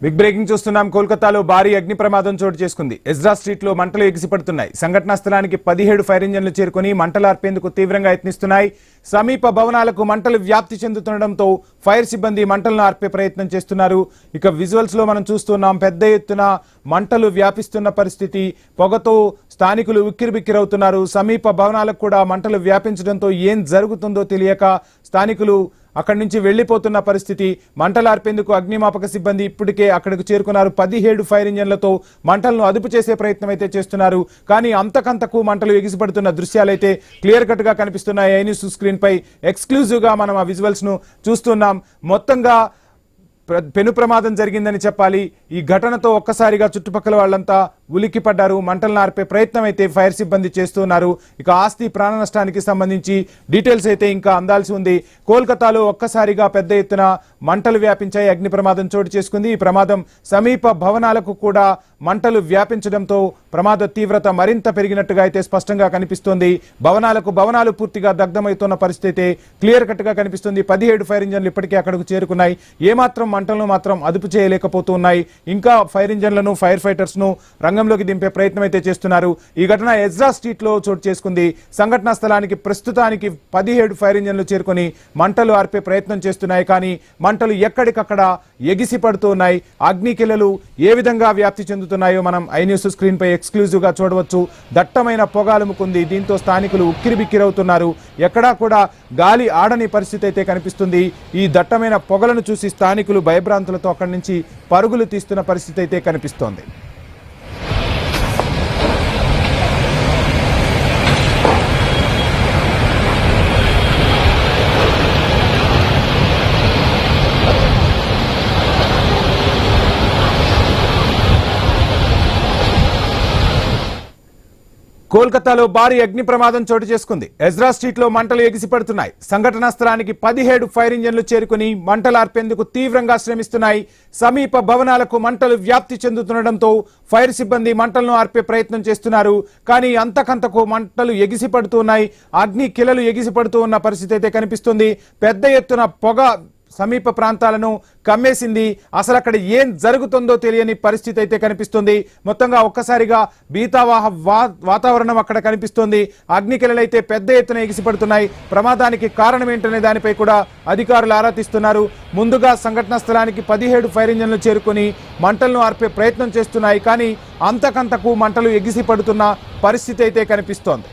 Big breaking చూస్తున్నాం. కోల్కతాలో భారీ అగ్ని ప్రమాదం చోటు చేసుకుంది. ఎజ్రా స్ట్రీట్ లో మంటలు ఎగిసిపడుతున్నాయి. సంఘటనా స్థలానికి 17 ఫైర్ ఇంజన్లు చేరుకుని మంటలు ఆర్పేందుకు తీవ్రంగా యత్నిస్తున్నాయి. సమీప భవనాలకు మంటలు వ్యాప్తి చెందుతుండటంతో ఫైర్ సిబ్బంది మంటలను ఆర్పే ప్రయత్నం చేస్తున్నారు. ఇక విజువల్స్ లో మనం చూస్తున్నాం, పెద్ద ఎత్తున మంటలు వ్యాపిస్తున్న పరిస్థితి. పొగతో స్థానికులు ఉక్కిరిబిక్కిరవుతున్నారు. సమీప భవనాలకు కూడా మంటలు వ్యాపించడంతో ఏం జరుగుతుందో తెలియక స్థానికులు అక్కడి నుంచి వెళ్లిపోతున్న పరిస్థితి. మంటలు ఆర్పేందుకు అగ్నిమాపక సిబ్బంది ఇప్పటికే అక్కడికి చేరుకున్నారు. 17 ఫైర్ ఇంజన్లతో మంటలను అదుపు చేసే ప్రయత్నం అయితే చేస్తున్నారు. కానీ అంతకంతకు మంటలు ఎగిసిపడుతున్న దృశ్యాలైతే క్లియర్ కట్ గా కనిపిస్తున్నాయి. ఐ న్యూస్ స్క్రీన్ పై ఎక్స్క్లూజివ్ గా మనం ఆ విజువల్స్ ను చూస్తున్నాం. మొత్తంగా పెను ప్రమాదం జరిగిందని చెప్పాలి. ఈ ఘటనతో ఒక్కసారిగా చుట్టుపక్కల వాళ్ళంతా ఉలిక్కి పడ్డారు. మంటలను ఆర్పే ప్రయత్నం అయితే ఫైర్ సిబ్బంది చేస్తున్నారు. ఇక ఆస్తి ప్రాణ నష్టానికి సంబంధించి డీటెయిల్స్ అయితే ఇంకా అందాల్సి ఉంది. కోల్కతాలో ఒక్కసారిగా పెద్ద ఎత్తున మంటలు వ్యాపించాయి. అగ్ని ప్రమాదం చోటు చేసుకుంది. ఈ ప్రమాదం సమీప భవనాలకు కూడా మంటలు వ్యాపించడంతో ప్రమాద తీవ్రత మరింత పెరిగినట్టుగా అయితే స్పష్టంగా కనిపిస్తోంది. భవనాలు పూర్తిగా దగ్ధమవుతున్న పరిస్థితి క్లియర్ కట్ గా కనిపిస్తుంది. 17 ఫైర్ ఇంజన్లు ఇప్పటికే అక్కడకు చేరుకున్నాయి. ఏమాత్రం మంటలను మాత్రం అదుపు చేయలేకపోతున్నాయి. ఇంకా ఫైర్ ఇంజన్లను, ఫైర్ ఫైటర్స్ ను రంగంలోకి దింపే ప్రయత్నం అయితే చేస్తున్నారు. ఈ ఘటన ఎజ్రా స్ట్రీట్ లో చోటు చేసుకుంది. సంఘటనా స్థలానికి ప్రస్తుతానికి 17 ఫైర్ ఇంజన్లు చేరుకుని మంటలు ఆర్పే ప్రయత్నం చేస్తున్నాయి. కానీ మంటలు ఎక్కడికక్కడ ఎగిసి పడుతున్నాయి. అగ్నికిలలు ఏ విధంగా వ్యాప్తి చెందుతున్నాయో మనం ఐ న్యూస్ స్క్రీన్ పై ఎక్స్క్లూజివ్ గా చూడవచ్చు. దట్టమైన పొగాలుముకుంది. దీంతో స్థానికులు ఉక్కిరిబిక్కిరవుతున్నారు. ఎక్కడా కూడా గాలి ఆడని పరిస్థితి అయితే కనిపిస్తుంది. ఈ దట్టమైన పొగలను చూసి స్థానికులు భయభ్రాంతులతో అక్కడి నుంచి పరుగులు తీస్తున్న పరిస్థితి అయితే కనిపిస్తోంది. కోల్కతాలో భారీ అగ్ని ప్రమాదం చోటు చేసుకుంది. ఎజ్రా స్ట్రీట్ లో మంటలు ఎగిసిపడుతున్నాయి. సంఘటనా స్థలానికి 17 ఫైర్ ఇంజన్లు చేరుకుని మంటలు ఆర్పేందుకు తీవ్రంగా శ్రమిస్తున్నాయి. సమీప భవనాలకు మంటలు వ్యాప్తి చెందుతుండటంతో ఫైర్ సిబ్బంది మంటలను ఆర్పే ప్రయత్నం చేస్తున్నారు. కానీ అంతకంతకు మంటలు ఎగిసిపడుతున్నాయి. అగ్ని కిలలు ఎగిసిపడుతూ ఉన్న పరిస్థితి అయితే కనిపిస్తుంది. పెద్ద ఎత్తున పొగ సమీప ప్రాంతాలను కమ్మేసింది. అసలు అక్కడ ఏం జరుగుతుందో తెలియని పరిస్థితి అయితే కనిపిస్తుంది. మొత్తంగా ఒక్కసారిగా భీతావాహ వాతావరణం అక్కడ కనిపిస్తుంది. అగ్నికిలలైతే పెద్ద ఎత్తున ఎగిసిపడుతున్నాయి. ప్రమాదానికి కారణం ఏంటనే దానిపై కూడా అధికారులు ఆరా తీస్తున్నారు. ముందుగా సంఘటనా స్థలానికి 17 ఫైర్ ఇంజన్లు చేరుకుని మంటలను ఆర్పే ప్రయత్నం చేస్తున్నాయి. కానీ అంతకంతకు మంటలు ఎగిసిపడుతున్న పరిస్థితి అయితే కనిపిస్తోంది.